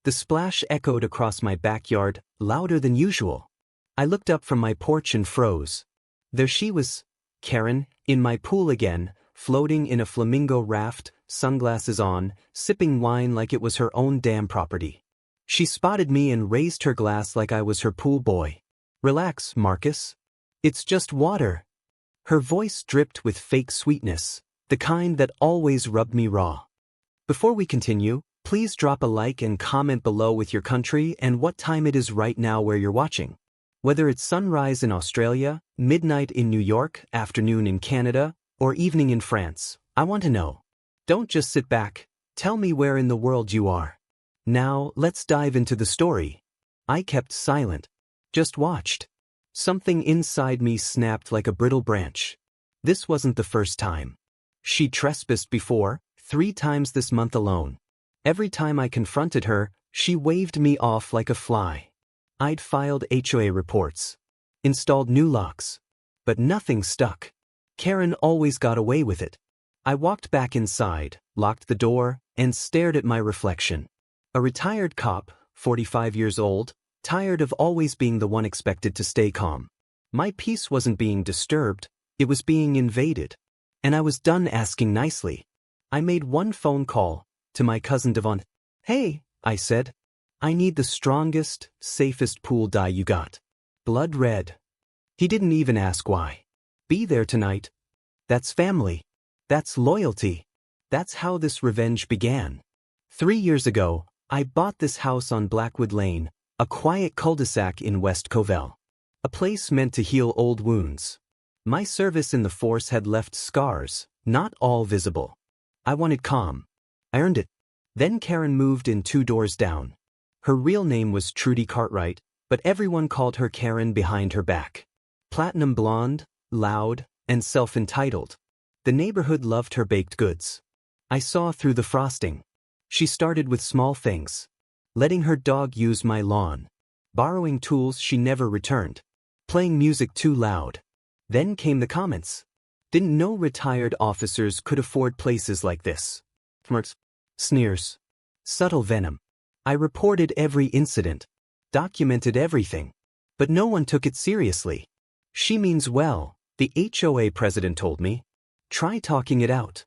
The splash echoed across my backyard, louder than usual. I looked up from my porch and froze. There she was, Karen, in my pool again, floating in a flamingo raft, sunglasses on, sipping wine like it was her own damn property. She spotted me and raised her glass like I was her pool boy. "Relax, Marcus. It's just water." Her voice dripped with fake sweetness, the kind that always rubbed me raw. Before we continue, please drop a like and comment below with your country and what time it is right now where you're watching. Whether it's sunrise in Australia, midnight in New York, afternoon in Canada, or evening in France, I want to know. Don't just sit back, tell me where in the world you are. Now, let's dive into the story. I kept silent, just watched. Something inside me snapped like a brittle branch. This wasn't the first time. She trespassed before, 3 times this month alone. Every time I confronted her, she waved me off like a fly. I'd filed HOA reports, installed new locks, but nothing stuck. Karen always got away with it. I walked back inside, locked the door, and stared at my reflection. A retired cop, 45 years old, tired of always being the one expected to stay calm. My peace wasn't being disturbed, it was being invaded. And I was done asking nicely. I made one phone call, to my cousin Devon. "Hey," I said. "I need the strongest, safest pool dye you got. Blood red." He didn't even ask why. "Be there tonight." That's family. That's loyalty. That's how this revenge began. 3 years ago, I bought this house on Blackwood Lane, a quiet cul-de-sac in West Covell. A place meant to heal old wounds. My service in the force had left scars, not all visible. I wanted calm. I earned it. Then Karen moved in 2 doors down. Her real name was Trudy Cartwright, but everyone called her Karen behind her back. Platinum blonde, loud, and self-entitled. The neighborhood loved her baked goods. I saw through the frosting. She started with small things. Letting her dog use my lawn. Borrowing tools she never returned. Playing music too loud. Then came the comments. Didn't know retired officers could afford places like this. Smirks. Sneers. Subtle venom. I reported every incident. Documented everything. But no one took it seriously. "She means well," the HOA president told me. "Try talking it out."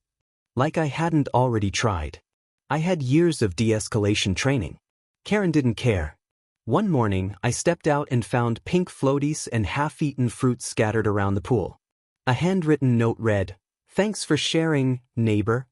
Like I hadn't already tried. I had years of de-escalation training. Karen didn't care. One morning, I stepped out and found pink floaties and half-eaten fruit scattered around the pool. A handwritten note read, "Thanks for sharing, neighbor."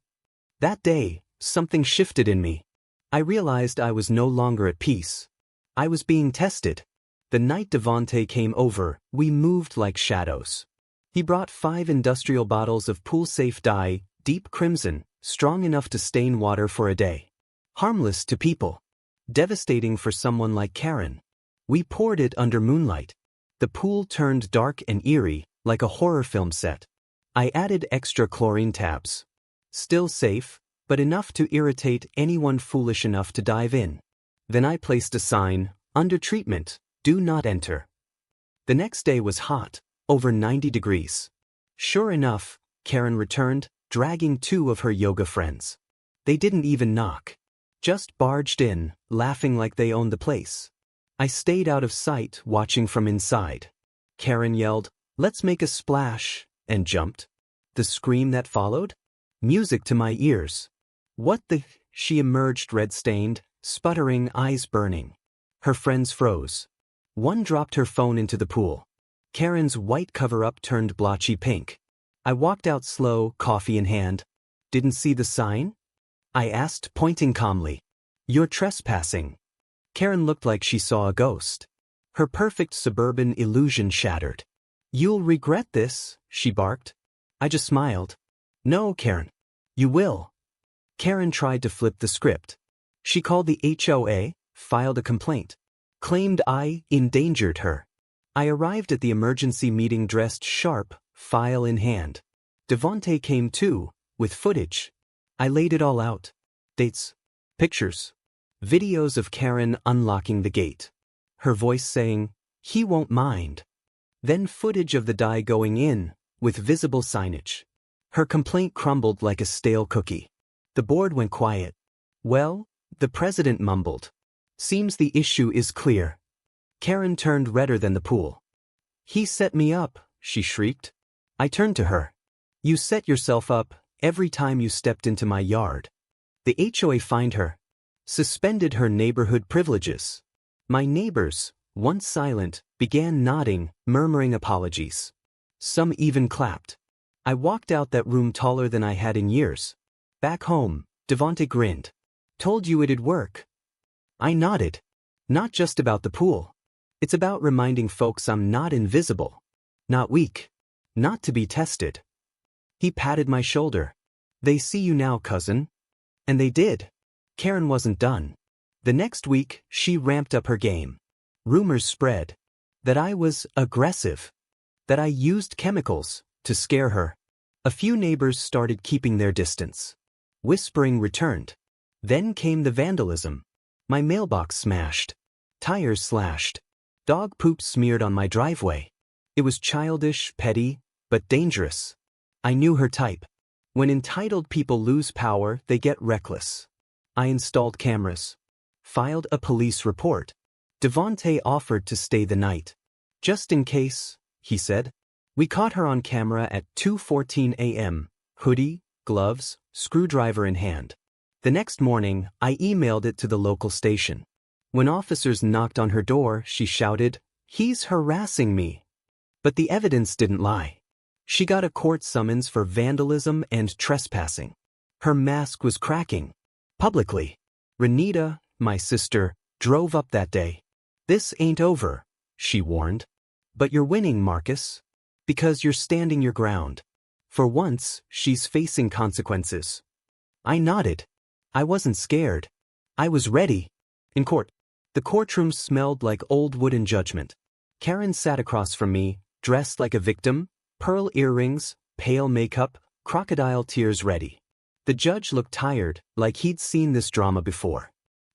That day, something shifted in me. I realized I was no longer at peace. I was being tested. The night Devontae came over, we moved like shadows. He brought 5 industrial bottles of pool-safe dye, deep crimson, strong enough to stain water for a day. Harmless to people. Devastating for someone like Karen. We poured it under moonlight. The pool turned dark and eerie, like a horror film set. I added extra chlorine tabs. Still safe, but enough to irritate anyone foolish enough to dive in. Then I placed a sign, "Under treatment, do not enter." The next day was hot, over 90 degrees. Sure enough, Karen returned, dragging 2 of her yoga friends. They didn't even knock. Just barged in, laughing like they owned the place. I stayed out of sight, watching from inside. Karen yelled, "Let's make a splash," and jumped. The scream that followed? Music to my ears. "What the?" She emerged red-stained, sputtering, eyes burning. Her friends froze. One dropped her phone into the pool. Karen's white cover-up turned blotchy pink. I walked out slow, coffee in hand. "Didn't see the sign?" I asked, pointing calmly. "You're trespassing." Karen looked like she saw a ghost. Her perfect suburban illusion shattered. "You'll regret this," she barked. I just smiled. "No, Karen. You will." Karen tried to flip the script. She called the HOA, filed a complaint. Claimed I endangered her. I arrived at the emergency meeting dressed sharp, file in hand. Devontae came too, with footage. I laid it all out. Dates. Pictures. Videos of Karen unlocking the gate. Her voice saying, "He won't mind." Then footage of the dye going in, with visible signage. Her complaint crumbled like a stale cookie. The board went quiet. "Well," the president mumbled. Seems the issue is clear. Karen turned redder than the pool. He set me up, she shrieked. I turned to her. You set yourself up every time you stepped into my yard. The HOA fined her. Suspended her neighborhood privileges. My neighbors, once silent, began nodding, murmuring apologies. Some even clapped. I walked out that room taller than I had in years. Back home, Devonte grinned. Told you it'd work. I nodded. Not just about the pool. It's about reminding folks I'm not invisible. Not weak. Not to be tested. He patted my shoulder. They see you now, cousin. And they did. Karen wasn't done. The next week, she ramped up her game. Rumors spread. That I was aggressive. That I used chemicals to scare her. A few neighbors started keeping their distance. Whispering returned. Then came the vandalism. My mailbox smashed. Tires slashed. Dog poop smeared on my driveway. It was childish, petty, but dangerous. I knew her type. When entitled people lose power, they get reckless. I installed cameras. Filed a police report. Devonte offered to stay the night. Just in case, he said. We caught her on camera at 2:14 a.m., hoodie, gloves, screwdriver in hand. The next morning, I emailed it to the local station. When officers knocked on her door, she shouted, "He's harassing me." But the evidence didn't lie. She got a court summons for vandalism and trespassing. Her mask was cracking. Publicly. Renita, my sister, drove up that day. This ain't over, she warned. But you're winning, Marcus. Because you're standing your ground. For once, she's facing consequences. I nodded. I wasn't scared. I was ready. In court. The courtroom smelled like old wood in judgment. Karen sat across from me, dressed like a victim, pearl earrings, pale makeup, crocodile tears ready. The judge looked tired, like he'd seen this drama before.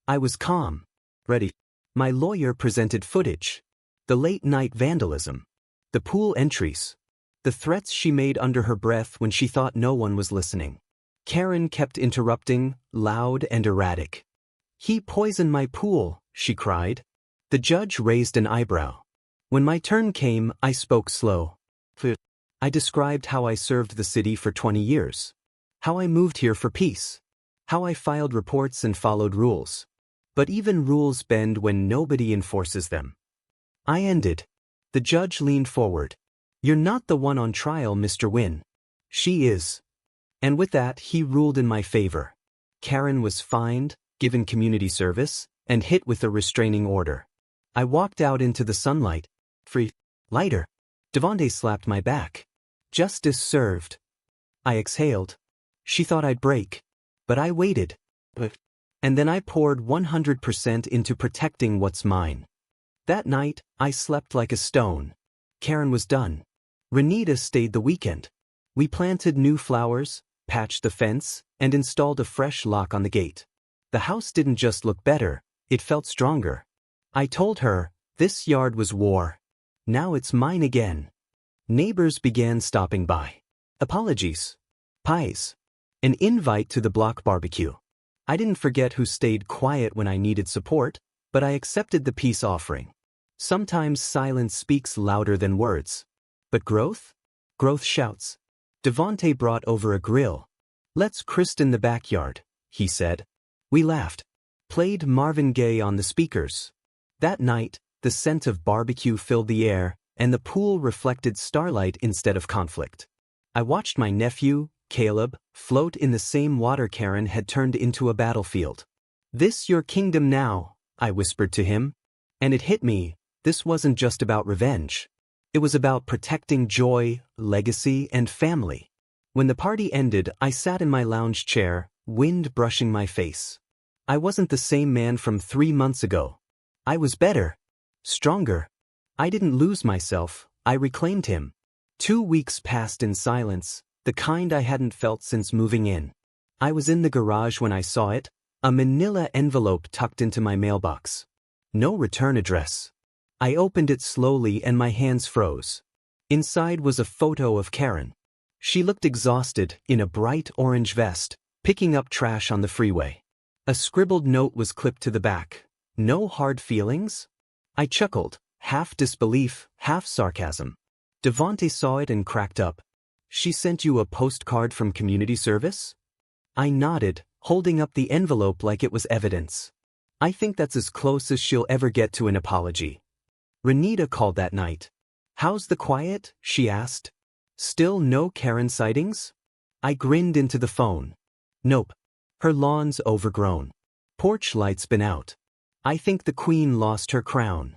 I was calm. Ready. My lawyer presented footage. The late-night vandalism. The pool entries. The threats she made under her breath when she thought no one was listening. Karen kept interrupting, loud and erratic. He poisoned my pool, she cried. The judge raised an eyebrow. When my turn came, I spoke slow. I described how I served the city for 20 years. How I moved here for peace. How I filed reports and followed rules. But even rules bend when nobody enforces them. I ended. The judge leaned forward. You're not the one on trial, Mr. Wynn. She is. And with that, he ruled in my favor. Karen was fined, given community service, and hit with a restraining order. I walked out into the sunlight. Free. Lighter. Devonte slapped my back. Justice served. I exhaled. She thought I'd break. But I waited. And then I poured 100% into protecting what's mine. That night, I slept like a stone. Karen was done. Renita stayed the weekend. We planted new flowers, patched the fence, and installed a fresh lock on the gate. The house didn't just look better, it felt stronger. I told her, this yard was war. Now it's mine again. Neighbors began stopping by. Apologies. Pies. An invite to the block barbecue. I didn't forget who stayed quiet when I needed support, but I accepted the peace offering. Sometimes silence speaks louder than words. But growth? Growth shouts. Devonte brought over a grill. Let's christen the backyard, he said. We laughed. Played Marvin Gaye on the speakers. That night, the scent of barbecue filled the air, and the pool reflected starlight instead of conflict. I watched my nephew, Caleb, float in the same water Karen had turned into a battlefield. This your kingdom now, I whispered to him. And it hit me, this wasn't just about revenge. It was about protecting joy, legacy, and family. When the party ended, I sat in my lounge chair, wind brushing my face. I wasn't the same man from 3 months ago. I was better. Stronger. I didn't lose myself, I reclaimed him. 2 weeks passed in silence, the kind I hadn't felt since moving in. I was in the garage when I saw it, a manila envelope tucked into my mailbox. No return address. I opened it slowly and my hands froze. Inside was a photo of Karen. She looked exhausted, in a bright orange vest, picking up trash on the freeway. A scribbled note was clipped to the back. No hard feelings? I chuckled, half disbelief, half sarcasm. Devante saw it and cracked up. She sent you a postcard from community service? I nodded, holding up the envelope like it was evidence. I think that's as close as she'll ever get to an apology. Renita called that night. How's the quiet? She asked. Still no Karen sightings? I grinned into the phone. Nope. Her lawn's overgrown. Porch light's been out. I think the queen lost her crown.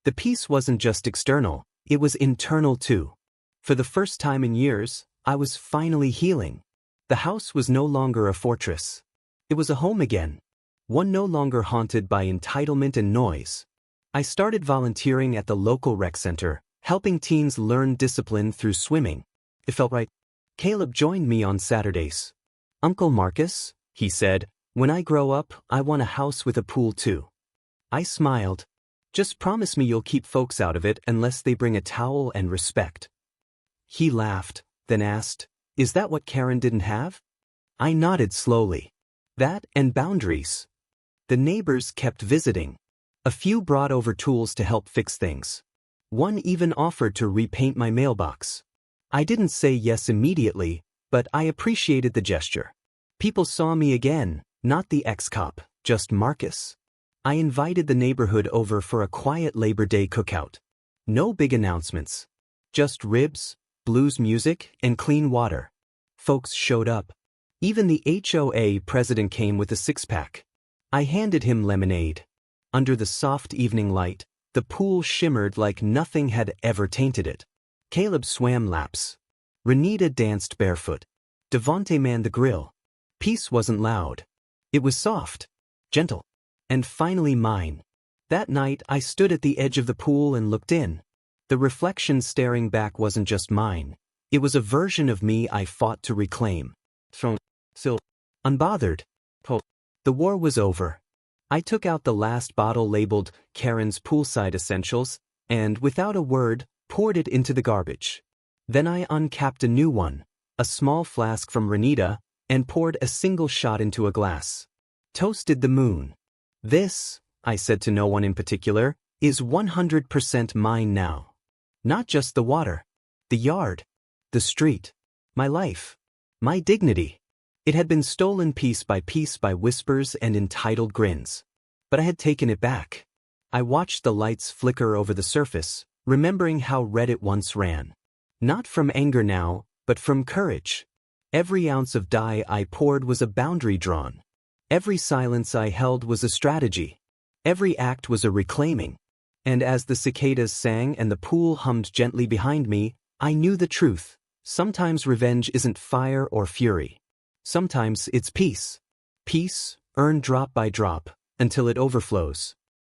The peace wasn't just external, it was internal too. For the first time in years, I was finally healing. The house was no longer a fortress. It was a home again. One no longer haunted by entitlement and noise. I started volunteering at the local rec center, helping teens learn discipline through swimming. It felt right. Caleb joined me on Saturdays. Uncle Marcus, he said, when I grow up, I want a house with a pool too. I smiled. Just promise me you'll keep folks out of it unless they bring a towel and respect. He laughed, then asked, Is that what Karen didn't have? I nodded slowly. That and boundaries. The neighbors kept visiting. A few brought over tools to help fix things. One even offered to repaint my mailbox. I didn't say yes immediately, but I appreciated the gesture. People saw me again, not the ex-cop, just Marcus. I invited the neighborhood over for a quiet Labor Day cookout. No big announcements. Just ribs, blues music, and clean water. Folks showed up. Even the HOA president came with a six-pack. I handed him lemonade. Under the soft evening light, the pool shimmered like nothing had ever tainted it. Caleb swam laps. Renita danced barefoot. Devante manned the grill. Peace wasn't loud. It was soft, gentle. And finally mine. That night I stood at the edge of the pool and looked in. The reflection staring back wasn't just mine. It was a version of me I fought to reclaim. Still, unbothered. The war was over. I took out the last bottle labeled Karen's Poolside Essentials, and without a word, poured it into the garbage. Then I uncapped a new one, a small flask from Renita, and poured a single shot into a glass. Toasted the moon. This, I said to no one in particular, is 100% mine now. Not just the water, the yard, the street, my life, my dignity. It had been stolen piece by whispers and entitled grins. But I had taken it back. I watched the lights flicker over the surface, remembering how red it once ran. Not from anger now, but from courage. Every ounce of dye I poured was a boundary drawn. Every silence I held was a strategy. Every act was a reclaiming. And as the cicadas sang and the pool hummed gently behind me, I knew the truth. Sometimes revenge isn't fire or fury. Sometimes it's peace. Peace, earned drop by drop, until it overflows.